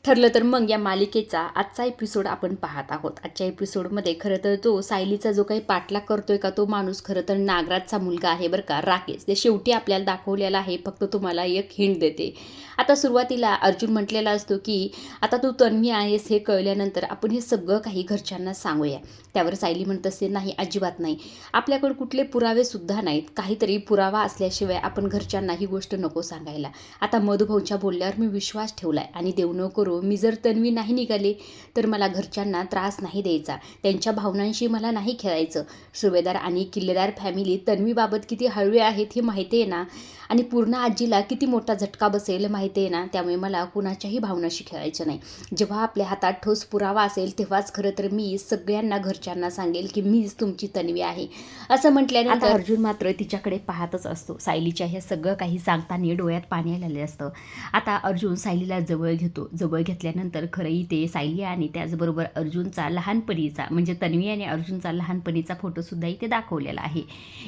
ठरलं तर मग या मालिकेचा आजचा एपिसोड आपण पाहत आहोत. आजच्या एपिसोडमध्ये खरं तर तो सायलीचा जो काही पाठलाग करतोय का तो माणूस खरं तर नागराजचा मुलगा आहे बरं का, राकेश. ते शेवटी आपल्याला दाखवलेला आहे. फक्त तुम्हाला एक हिंट देते. आता सुरुवातीला अर्जुन म्हटलेला असतो की आता तू तन्वी आहेस हे कळल्यानंतर आपण हे सगळं काही घरच्यांना सांगूया. त्यावर सायली म्हणत असते नाही, अजिबात नाही. आपल्याकडे कुठले पुरावेसुद्धा नाहीत. काहीतरी पुरावा असल्याशिवाय आपण घरच्यांना ही गोष्ट नको सांगायला. आता मधुभाऊच्या बोलल्यावर मी विश्वास ठेवलाय आणि देऊ नको. मी जर तन्वी नाही निघाले तर मला घरच्यांना त्रास नाही द्यायचा, त्यांच्या भावनांशी मला नाही खेळायचं. सुभेदार आणि किल्लेदार फॅमिली तन्वीबाबत किती हळवे आहेत हे माहिती आहे ना, आणि पूर्ण आजीला किती मोठा झटका बसेल माहिती आहे ना. त्यामुळे मला कुणाच्याही भावनाशी खेळायचं नाही. जेव्हा आपल्या हातात ठोस पुरावा असेल तेव्हाच खरं तर मी सगळ्यांना घरच्यांना सांगेल की मीच तुमची तन्वी आहे असं म्हटल्यानंतर अर्जुन मात्र तिच्याकडे पाहतच असतो. सायलीच्या हे सगळं काही सांगताना डोळ्यात पाणी आलेलं असतं. आता अर्जुन सायलीला जवळ घेतो. जवळ घेतल्यानंतर खरंही ते सायली आणि त्याचबरोबर अर्जुनचा लहानपणीचा म्हणजे तन्वी आणि अर्जुनचा लहानपणीचा फोटोसुद्धा इथे दाखवलेला आहे.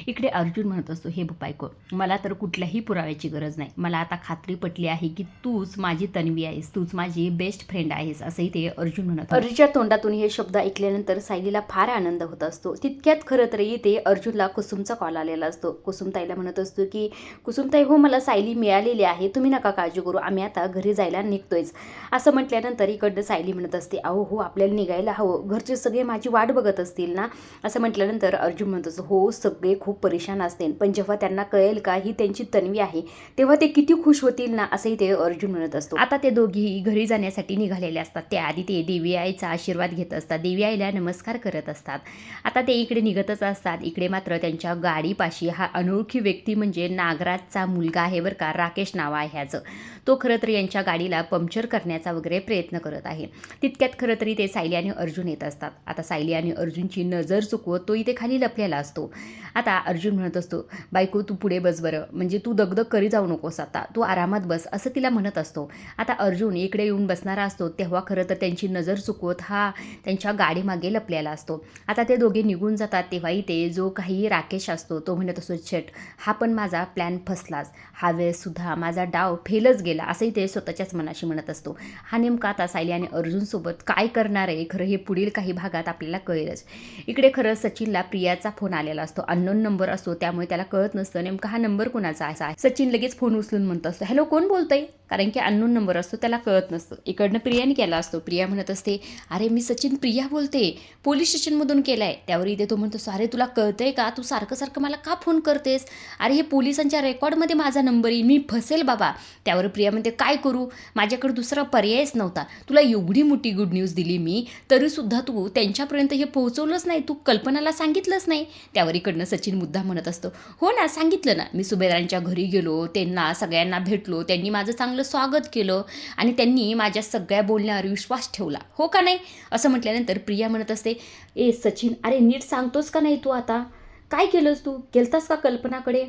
इकडे अर्जुन म्हणत असतो हे बायको, मला तर कुठल्याही पुराव्याची गरज नाही. मला आता खात्री पटली आहे की तूच माझी तन्वी आहेस, तूच माझी बेस्ट फ्रेंड आहेस असंही ते अर्जुन म्हणत. अर्जुनच्या तोंडातून हे शब्द ऐकल्यानंतर सायलीला फार आनंद होत असतो. तितक्यात खरं तर इथे अर्जुनला कुसुमचा कॉल आलेला असतो. कुसुमताईला म्हणत असतो की कुसुमताई हो, मला सायली मिळालेली आहे, तुम्ही नका काळजी करू, आम्ही आता घरी जायला निघतोयच असं म्हटल्यानंतर इकडनं सायली म्हणत असते अहो हो, आपल्याला निघायला हवं, घरचे सगळे माझी वाट बघत असतील ना असं म्हटल्यानंतर अर्जुन म्हणत असतो हो, सगळे खूप परेशान असतील, पण जेव्हा त्यांना कळेल का ही त्यांची तन्वी आहे तेव्हा ते किती खुश होतील ना असंही ते अर्जुन म्हणत असतो. आता ते दोघी घरी जाण्यासाठी निघालेले असतात. त्याआधी ते देवी आईचा आशीर्वाद घेत असतात, देवी आईला नमस्कार करत असतात. आता ते इकडे निघतच असतात. इकडे मात्र त्यांच्या गाडीपाशी हा अनोळखी व्यक्ती म्हणजे नागराजचा मुलगा आहे बरं का, राकेश नाव आहे ह्याचं. तो खरं तर यांच्या गाडीला पंक्चर करण्याचा वगैरे प्रयत्न करत आहे. तितक्यात खरं तरी ते सायली आणि अर्जुन येत असतात. आता सायली आणि अर्जुनची नजर चुकवत तो इथे खाली लपलेला असतो. आता अर्जुन म्हणत असतो बायको तू पुढे बस बरं, म्हणजे तू दगदग करी जाऊ नकोस, आता तू आरामात बस असं तिला म्हणत असतो. आता अर्जुन इकडे येऊन बसणारा असतो तेव्हा खरं तर त्यांची नजर चुकवत हा त्यांच्या गाडीमागे लपलेला असतो. आता ते दोघे निघून जातात तेव्हाही ते जो काही राकेश असतो तो म्हणत असतो छट, हा पण माझा प्लॅन फसलाच, हा वेळेसुद्धा माझा डाव फेलच गेला असंही ते स्वतःच्याच मनाशी म्हणत असतो. हा नेमका आता सायली आणि अर्जुनसोबत काय करणार आहे खरं हे पुढील काही भागात आपल्याला कळेलच. इकडे खरं सचिनला प्रियाचा फोन आलेला असतो. अननोन नंबर असतो त्यामुळे त्याला कळत नसतं नेमका हा नंबर कोणाचा आहे. सचिन लगेच फोन उचलून म्हणत असतो हॅलो कोण बोलतंय, कारण की अननोन नंबर असतो त्याला कळत नसतं. इकडनं प्रियाने केला असतो. प्रिया म्हणत असते अरे मी सचिन प्रिया बोलते, पोलीस स्टेशनमधून केलाय. त्यावर इथे तो म्हणतो अरे तुला कळतंय का, तू सारखं सारखं मला का फोन करतेस, अरे हे पोलिसांच्या रेकॉर्डमध्ये माझा नंबर येईल, मी फसेल बाबा. त्यावर प्रिया म्हणते काय करू, माझ्याकडे दुसरा पर्यायच नव्हता, तुला एवढी मोठी गुड न्यूज दिली मी तरीसुद्धा तू त्यांच्यापर्यंत हे पोहोचवलंच नाही, तू कल्पनाला सांगितलंच नाही. त्यावर इकडनं सचिन मुद्दा म्हणत असतो हो ना सांगितलं ना, मी सुभेदारांच्या घरी गेलो, त्यांना सगळ्यांना भेटलो, त्यांनी माझं चांगलं स्वागत केलं आणि त्यांनी माझ्या सगळ्या बोलण्यावर विश्वास ठेवला, हो का नाही असं म्हटल्यानंतर प्रिया म्हणत असते ए सचिन, अरे नीट सांगतोस का नाही तू, आता काय केलंस तू, गेलतास का कल्पनाकडे.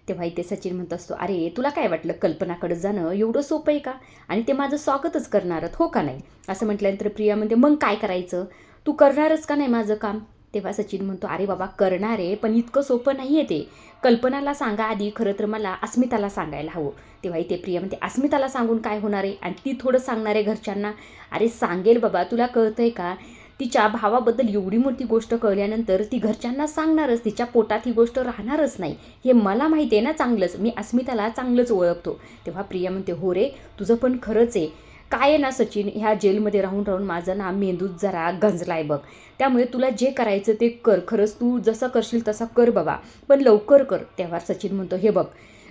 तेव्हा इथे सचिन म्हणत असतो अरे तुला काय वाटलं कल्पनाकडे जाणं एवढं सोपं आहे का, आणि ते माझं स्वागतच करणारच हो का नाही असं म्हटल्यानंतर प्रिया म्हणते मग काय करायचं, तू करणारच का नाही माझं काम. तेव्हा सचिन म्हणतो अरे बाबा करणार आहे, पण इतकं सोपं नाही आहे ते, कल्पनाला सांगा आधी, खरं तर मला अस्मिताला सांगायला हवं. तेव्हा इथे प्रिया म्हणते अस्मिताला सांगून काय होणार आहे, आणि ती थोडं सांगणार आहे घरच्यांना. अरे सांगेल बाबा, तुला कळतंय का, तिच्या भावाबद्दल एवढी मोठी गोष्ट कळल्यानंतर ती घरच्यांना सांगणारच, तिच्या पोटात ही गोष्ट राहणारच नाही, हे मला माहिती आहे ना चांगलंच, मी अस्मिताला चांगलंच ओळखतो. तेव्हा प्रिया म्हणते हो रे तुझं पण खरंच आहे, काय आहे ना सचिन, ह्या जेलमध्ये राहून राहून माझं ना मेंदूत जरा गंजलाय बघ, त्यामुळे तुला जे करायचं ते कर, खरंच तू जसं करशील तसं कर बाबा, पण लवकर कर. तेव्हा सचिन म्हणतो हे बघ,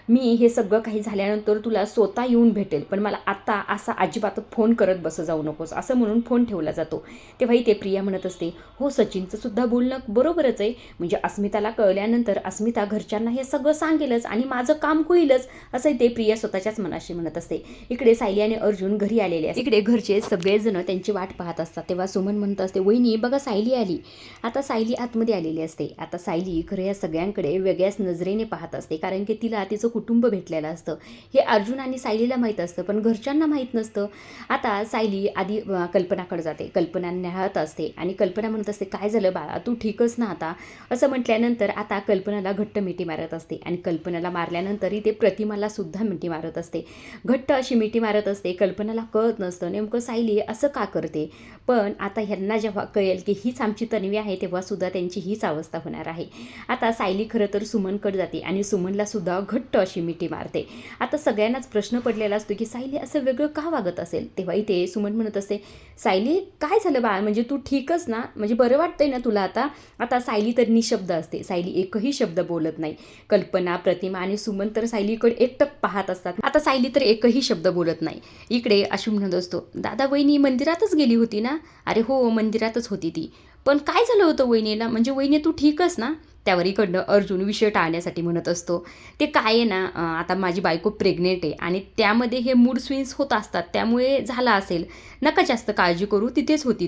मी हे सगळं काही झाल्यानंतर तुला स्वतः येऊन भेटेल, पण मला आत्ता असा अजिबात फोन करत बस जाऊ नकोस असं म्हणून फोन ठेवला जातो. तेव्हाही ते प्रिया म्हणत असते हो सचिनचं सुद्धा बोलणं बरोबरच आहे, म्हणजे अस्मिताला कळल्यानंतर अस्मिता घरच्यांना हे सगळं सांगेलच आणि माझं काम होईलच असं ते प्रिया स्वतःच्याच मनाशी म्हणत असते. इकडे सायली आणि अर्जुन घरी आलेले असते. इकडे घरचे सगळेजण त्यांची वाट पाहत असतात. तेव्हा सुमन म्हणत असते वहिनी बघा सायली आली. आता सायली आतमध्ये आलेली असते. आता सायली खरं या सगळ्यांकडे वेगळ्याच नजरेने पाहत असते, कारण की तिला तिचं कुटुंब भेटलेलं असतं. हे अर्जुन आणि सायलीला माहीत असतं, पण घरच्यांना माहीत नसतं. आता सायली आधी कल्पनाकडे जाते. कल्पना न्याहाळत असते आणि कल्पना म्हणत असते, काय झालं बाळा, तू ठीकच ना आता? असं म्हटल्यानंतर आता कल्पनाला घट्ट मिठी मारत असते आणि कल्पनाला मारल्यानंतरही ते प्रतिमाला सुद्धा मिठी मारत असते. घट्ट अशी मिठी मारत असते. कल्पनाला कळत नसतं नेमकं सायली असं का करते. पण आता ह्यांना जेव्हा कळेल की हीच आमची तन्वी आहे, तेव्हा सुद्धा त्यांची हीच अवस्था होणार आहे. आता सायली खरं तर सुमनकडे जाते आणि सुमनला सुद्धा घट्ट अशी मिठी मारते. आता सगळ्यांनाच प्रश्न पडलेला असतो की सायली असं वेगळं का वागत असेल. तेव्हा इथे सुमन म्हणत असते, सायली काय झालं बाळा, म्हणजे तू ठीकच ना, म्हणजे बरं वाटतंय ना तुला आता? आता सायली तर निशब्द असते. सायली एकही शब्द बोलत नाही. कल्पना, प्रतिमा आणि सुमन तर सायलीकडे एकटक पाहत असतात. आता सायली तर एकही शब्द बोलत नाही. इकडे अश्विन म्हणत असतो, दादा वहिनी मंदिरातच गेली होती ना? अरे हो, मंदिरातच होती ती. पण काय झालं होतं वहिनीला, म्हणजे वहिनी तू ठीकच ना? त्यावर इकडनं अर्जुन विषय टाळण्यासाठी म्हणत असतो, ते काय आहे ना, आता माझी बायको प्रेग्नेंट आहे आणि त्यामध्ये हे मूड स्विंग्स होत असतात, त्यामुळे झाला असेल. नका जास्त काळजी करू, तिथेच होती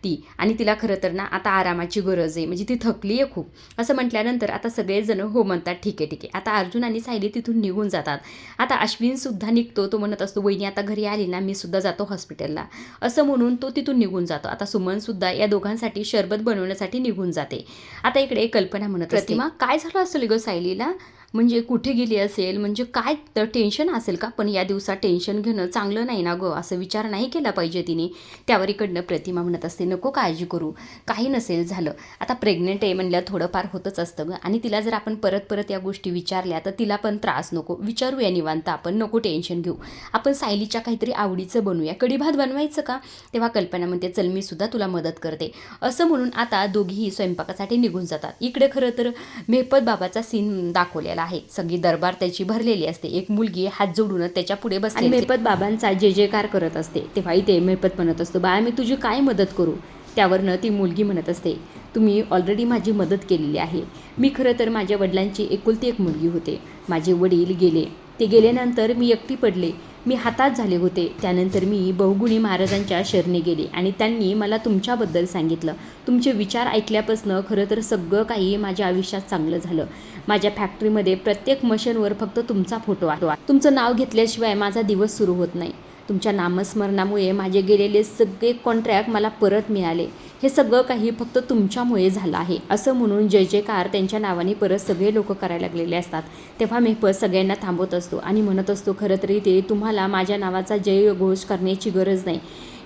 ती आणि तिला खरं तर ना आता आरामाची गरज आहे, म्हणजे ती थकली आहे खूप. असं म्हटल्यानंतर आता सगळेजण हो म्हणतात, ठीक आहे. आता अर्जुन आणि सायली तिथून निघून जातात. आता अश्विनसुद्धा निघतो. तो म्हणत असतो, वहिनी आता घरी आली ना, मी सुद्धा जातो हॉस्पिटलला. असं म्हणून तो तिथून निघून जातो. आता सुमनसुद्धा या दोघांसाठी शरबत बनवण्यासाठी निघून जाते. आता इकडे कल्पना म्हणत, प्रतिमा काय झालं असेल ग सायलीला, म्हणजे कुठे गेली असेल, म्हणजे काय तर टेन्शन असेल का? पण या दिवसात टेन्शन घेणं चांगलं नाही ना गं, असं विचार नाही केला पाहिजे तिने. त्यावर इकडनं प्रतिमा म्हणत असते, नको काळजी करू, काही नसेल झालं. आता प्रेग्नेंट आहे म्हणलं थोडंफार होतच असतं गं, आणि तिला जर आपण परत या गोष्टी विचारल्या तर तिला पण त्रास नको, विचारूया निवांत आपण, नको टेन्शन घेऊ. आपण सायलीच्या काहीतरी आवडीचं बनवूया, कढी भात बनवायचं का? तेव्हा कल्पना म्हणते, चल मी सुद्धा तुला मदत करते. असं म्हणून आता दोघीही स्वयंपाकासाठी निघून जातात. इकडे खरं तर मेहपत बाबाचा सीन दाखवलेला आहे. सगळी दरबार त्याची भरलेली असते. एक मुलगी हात जोडून त्याच्या पुढे बसली आणि मेहपत बाबांचा जय जयकार करत असते. तेव्हा इथे मेहपत म्हणत असतो, बाळा मी तुझी काय मदत करू? त्यावरनं ती मुलगी म्हणत असते, तुम्ही ऑलरेडी माझी मदत केलेली आहे. मी खरं तर माझ्या वडिलांची एकुलती एक मुलगी होते. माझे वडील गेले. ते गेल्यानंतर मी एकटी पडले. मी हातात झाले होते. त्यानंतर मी बहुगुणी महाराजांच्या शरणी गेले आणि त्यांनी मला तुमच्याबद्दल सांगितलं. तुमचे विचार ऐकल्यापासून खरं तर सगळं काही माझ्या आयुष्यात चांगलं झालं. माझ्या फॅक्टरीमध्ये प्रत्येक मशीनवर फक्त तुमचा फोटो आहे. तुमचं नाव घेतल्याशिवाय माझा दिवस सुरू होत नाही. तुमच्या नामस्मरणामुळे माझे गेलेले सगळे कॉन्ट्रॅक्ट मला परत मिळाले. हे सगळं काही फक्त तुमच्यामुळे झालं आहे. असं म्हणून जय जयकार त्यांच्या नावाने परत सगळे लोक करायला लागलेले असतात. तेव्हा मी सगळ्यांना थांबवत असतो आणि म्हणत असतो, खरं तरी ते तुम्हाला माझ्या नावाचा जय घोष करण्याची गरज नाही.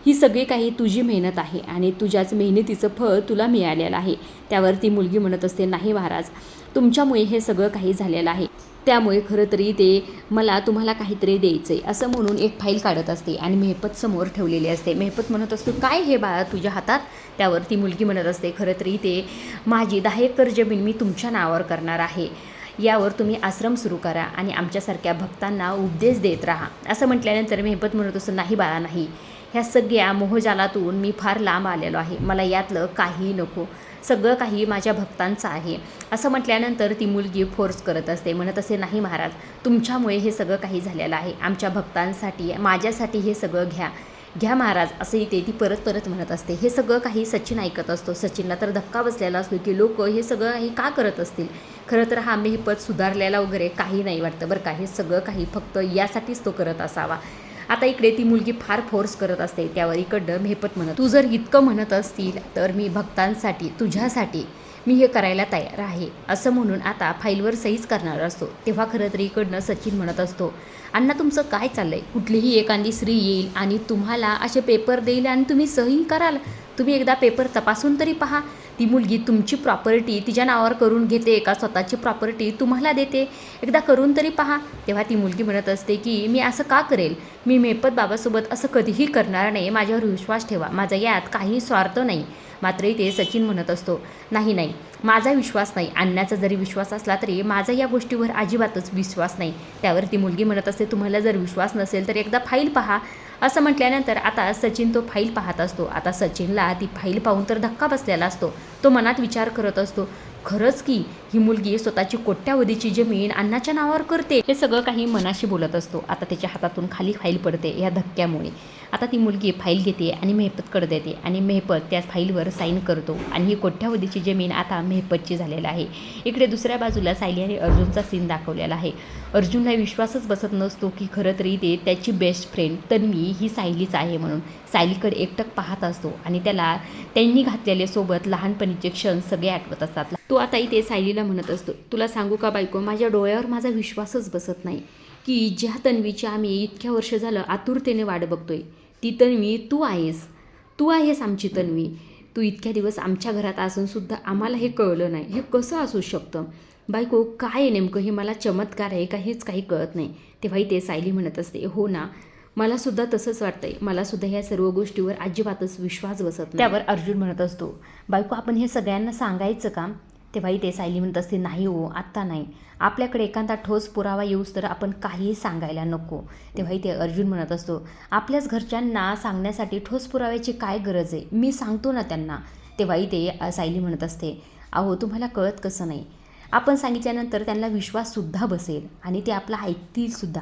ही सगळी काही तुझी मेहनत आहे आणि तुझ्याच मेहनतीचं फळ तुला मिळालेलं आहे. त्यावर ती मुलगी म्हणत असते, नाही महाराज, तुमच्यामुळे हे सगळं काही झालेलं आहे. त्यामुळे खरं तरी ते मला तुम्हाला काहीतरी द्यायचं आहे. असं म्हणून एक फाईल काढत असते आणि मेहपत समोर ठेवलेली असते. मेहपत म्हणत असतो, काय हे बाळा तुझ्या हातात? त्यावर ती मुलगी म्हणत असते, खरं तरी ते माझी 10 एकर जमीन मी तुमच्या नावावर करणार आहे. यावर तुम्ही आश्रम सुरू करा आणि आमच्यासारख्या भक्तांना उपदेश देत राहा. असं म्हटल्यानंतर मेहपत म्हणत असतो, नाही बाळा नाही, ह्या सगळ्या मोहजालातून मी फार लांब आलेलो आहे. मला यातलं काही नको. सगळं काही माझ्या भक्तांचं आहे. असं म्हटल्यानंतर ती मुलगी फोर्स करत असते, म्हणत असे, नाही महाराज, तुमच्यामुळे हे सगळं काही झालेलं आहे. आमच्या भक्तांसाठी, माझ्यासाठी हे सगळं घ्या महाराज, असंही ती परत म्हणत असते. हे सगळं काही सचिन ऐकत असतो. सचिनला तर धक्का बसलेला असतो की लोक हे सगळं काही का करत असतील. खरं तर हा मेहपत सुधारलेला वगैरे काही नाही वाटतं बरं का. हे सगळं काही फक्त यासाठीच तो करत असावा. आता इकडे ती मुलगी फार फोर्स करत असते. त्यावर इकडं मेहपत म्हणत, तू जर इतकं म्हणत असतील तर मी भक्तांसाठी, तुझ्यासाठी मी हे करायला तयार आहे. असं म्हणून आता फाईलवर सहीच करणार असतो. तेव्हा खरं तर इकडनं सचिन म्हणत असतो, अण्णा तुमचं काय चाललंय? कुठलीही एखादी स्त्री येईल आणि तुम्हाला असे पेपर देईल आणि तुम्ही सही कराल? तुम्ही एकदा पेपर तपासून तरी पहा. ती मुलगी तुमची प्रॉपर्टी तिच्या नावावर करून घेते का स्वतःची प्रॉपर्टी तुम्हाला देते? एकदा करून तरी पहा. तेव्हा ती मुलगी म्हणत असते की मी असं का करेल? मी मेहपत बाबासोबत असं कधीही करणार नाही. माझ्यावर विश्वास ठेवा. माझा यात काही स्वार्थ नाही. मात्र इथे सचिन म्हणत असतो, नाही, माझा विश्वास नाही. अण्णाचा जरी विश्वास असला तरी माझा या गोष्टीवर अजिबातच विश्वास नाही. त्यावर ती मुलगी म्हणत असते, तुम्हाला जर विश्वास नसेल तर एकदा फाईल पहा. असं म्हटल्यानंतर आता सचिन तो फाईल पाहत असतो. आता सचिनला ती फाईल पाहून तर धक्का बसलेला असतो. तो मनात विचार करत असतो, खरंच की ही मुलगी स्वतःची कोट्यावधीची जमीन अण्णाच्या नावावर करते, हे सगळं काही मनाशी बोलत असतो. आता त्याच्या हातातून खाली फाईल पडते या धक्क्यामुळे. आता ती मुलगी फाईल घेते आणि मेहपतकडे देते आणि मेहपत त्या फाईलवर साईन करतो आणि ही कोट्यावधीची जमीन आता मेहपतची झालेली आहे. इकडे दुसऱ्या बाजूला सायली आणि अर्जुनचा सीन दाखवलेला आहे. अर्जुनला विश्वासच बसत नसतो की खरं तरी ते त्याची बेस्ट फ्रेंड तन्वी ही सायलीच आहे म्हणून. सायलीकडे एकटक पाहत असतो आणि त्याला त्यांनी घातलेले सोबत लहानपणीचे क्षण सगळे आठवत असतात. तो आता इथे सायलीला म्हणत असतो, तुला सांगू का बायको, माझ्या डोळ्यावर माझा विश्वासच बसत नाही की ज्या तन्वीची आम्ही इतक्या वर्ष झालं आतुरतेने वाट बघतोय ती तन्वी तू आहेस आमची तन्वी. तू इतक्या दिवस आमच्या घरात असूनसुद्धा आम्हाला हे कळलं नाही. हे कसं असू शकतं बायको, काय आहे नेमकं, हे मला चमत्कार आहे का हेच काही कळत नाही. तेव्हाही ते सायली म्हणत असते, हो ना, मलासुद्धा तसंच वाटतंय. मलासुद्धा ह्या सर्व गोष्टीवर अजिबातच विश्वास बसत नाही. त्यावर अर्जुन म्हणत असतो, बायको आपण हे सगळ्यांना सांगायचं का? तेव्हाही ते सायली म्हणत असते, नाही हो, आत्ता नाही. आपल्याकडे एखादा ठोस पुरावा येऊस तर आपण काहीही सांगायला नको. तेव्हाही ते अर्जुन म्हणत असतो, आपल्याच घरच्यांना सांगण्यासाठी ठोस पुराव्याची काय गरज आहे, मी सांगतो ना त्यांना. तेव्हाही ते सायली म्हणत असते, अहो तुम्हाला कळत कसं नाही, आपण सांगितल्यानंतर त्यांना विश्वाससुद्धा बसेल आणि ते आपला ऐकतीलसुद्धा.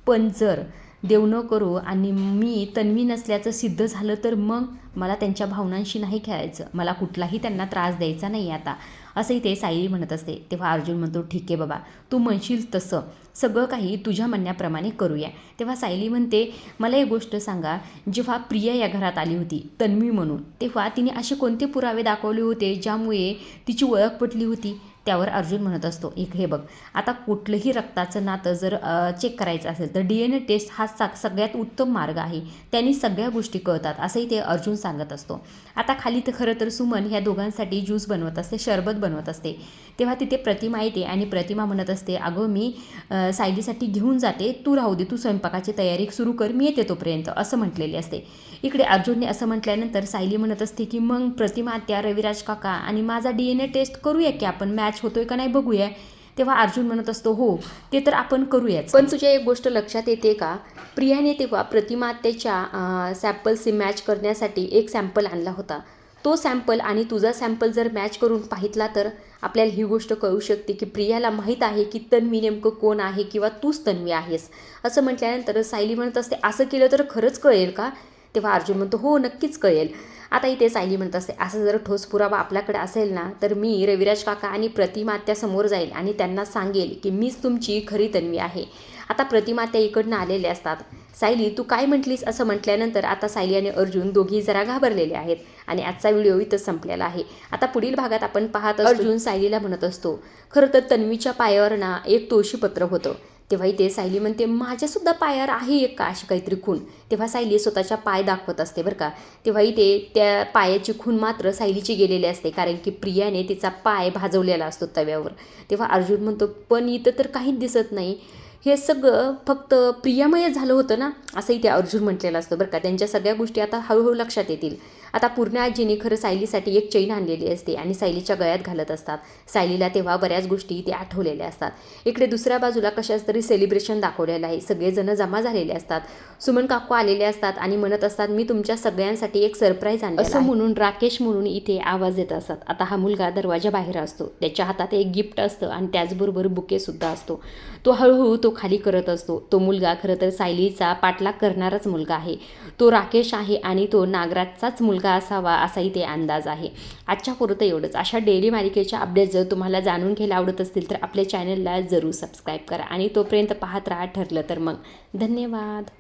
पण जर देव न करो आणि मी तन्वी नसल्याचं सिद्ध झालं तर मग मला त्यांच्या भावनांशी नाही खेळायचं, मला कुठलाही त्यांना त्रास द्यायचा नाही आता, असंही ते सायली म्हणत असते. तेव्हा अर्जुन म्हणतो, ठीक आहे बाबा, तू म्हणशील तसं सगळं काही तुझ्या म्हणण्याप्रमाणे करूया. तेव्हा सायली म्हणते, मला एक गोष्ट सांगा, जेव्हा प्रिया या घरात आली होती तन्वी म्हणून, तेव्हा तिने असे कोणते पुरावे दाखवले होते ज्यामुळे तिची ओळख पटली होती? त्यावर अर्जुन म्हणत असतो, एक हे बघ, आता कुठलंही रक्ताचं नातं जर चेक करायचं असेल तर DNA टेस्ट हा सगळ्यात उत्तम मार्ग आहे, त्यांनी सगळ्या गोष्टी कळतात, असंही ते अर्जुन सांगत असतो. आता खाली तर खरं तर सुमन ह्या दोघांसाठी ज्यूस बनवत असते, शरबत बनवत असते. तेव्हा तिथे प्रतिमा येते आणि प्रतिमा म्हणत असते, अगं मी सायलीसाठी घेऊन जाते, तू राहू दे, तू स्वयंपाकाची तयारी सुरू कर, मी येते तोपर्यंत, असं म्हटलेले असते. इकडे अर्जुनने असं म्हटल्यानंतर सायली म्हणत असते की मग प्रतिमा त्या रविराज काका आणि माझा DNA टेस्ट करूया की आपण, मॅच होतोय का नाही बघूया. तेव्हा अर्जुन म्हणत असतो, हो ते तर आपण करूयाच, पण तुझ्या एक गोष्ट लक्षात येते का, प्रियाने तेव्हा प्रतिमा त्याच्या सॅम्पल्सची मॅच करण्यासाठी एक सॅम्पल आणला होता, तो सॅम्पल आणि तुझा सॅम्पल जर मॅच करून पाहितला तर आपल्याला ही गोष्ट कळू शकते की प्रियाला माहीत आहे की तन्वी नेमकं कोण आहे किंवा तूच तन्वी आहेस. असं म्हटल्यानंतर सायली म्हणत असते, असं केलं तर खरंच कळेल का? तेव्हा अर्जुन म्हणतो, हो नक्कीच कळेल. आता इथे सायली म्हणत असते, असं जर ठोस पुरावा आपल्याकडे असेल ना तर मी रविराज काका आणि प्रतिमा त्यासमोर जाईल आणि त्यांना सांगेल की मीच तुमची खरी तन्वी आहे. आता प्रतिमा त्या इकडनं आलेले असतात. सायली तू काय म्हटलीस असं म्हटल्यानंतर आता सायली आणि अर्जुन दोघी जरा घाबरलेले आहेत आणि आजचा व्हिडिओ इथं संपलेला आहे. आता पुढील भागात आपण पाहत अर्जुन सायलीला म्हणत असतो, खरं तर तन्वीच्या पायावर ना एक तुळशीपत्र होतं. तेव्हाही ते सायली म्हणते, माझ्यासुद्धा पायावर आहे एक का अशी काहीतरी खून. तेव्हा सायली स्वतःच्या पाय दाखवत असते बरं का. तेव्हाही ते त्या पायाची खून मात्र सायलीची गेलेली असते, कारण की प्रियाने तिचा पाय भाजवलेला असतो तव्यावर. तेव्हा अर्जुन म्हणतो, पण इथं तर काहीच दिसत नाही, हे सगळं फक्त प्रियामय झालं होतं ना, असंही ते अर्जुन म्हटलेलं असतं बरं का. त्यांच्या सगळ्या गोष्टी आता हळूहळू लक्षात येतील. आता पूर्ण आजीने खरं सायलीसाठी एक चैन आणलेली असते आणि सायलीच्या गळ्यात घालत असतात. सायलीला तेव्हा बऱ्याच गोष्टी ते आठवलेल्या असतात. इकडे दुसऱ्या बाजूला कशाच तरी सेलिब्रेशन दाखवलेलं आहे, सगळेजण जमा झालेले असतात. सुमन काकू आलेले असतात आणि म्हणत असतात, मी तुमच्या सगळ्यांसाठी एक सरप्राईज आणलं असं म्हणून राकेश म्हणून इथे आवाज येत असतात. आता हा मुलगा दरवाजा बाहेर असतो, त्याच्या हातात एक गिफ्ट असतं आणि त्याचबरोबर बुकेसुद्धा असतो. तो हळूहळू तो खाली करत असतो. तो मुलगा खरं तर सायलीचा पाठलाग करणाराच मुलगा आहे, तो राकेश आहे आणि तो नागराजचाच मुलगा असावा असाही ते अंदाज आहे. आजच्या पुरतं एवढंच. अशा डेली मालिकेच्या अपडेट जर तुम्हाला जाणून घ्यायला आवडत असतील तर आपल्या चॅनलला जरूर सबस्क्राईब करा आणि तोपर्यंत पाहत राहा. ठरलं तर मग धन्यवाद.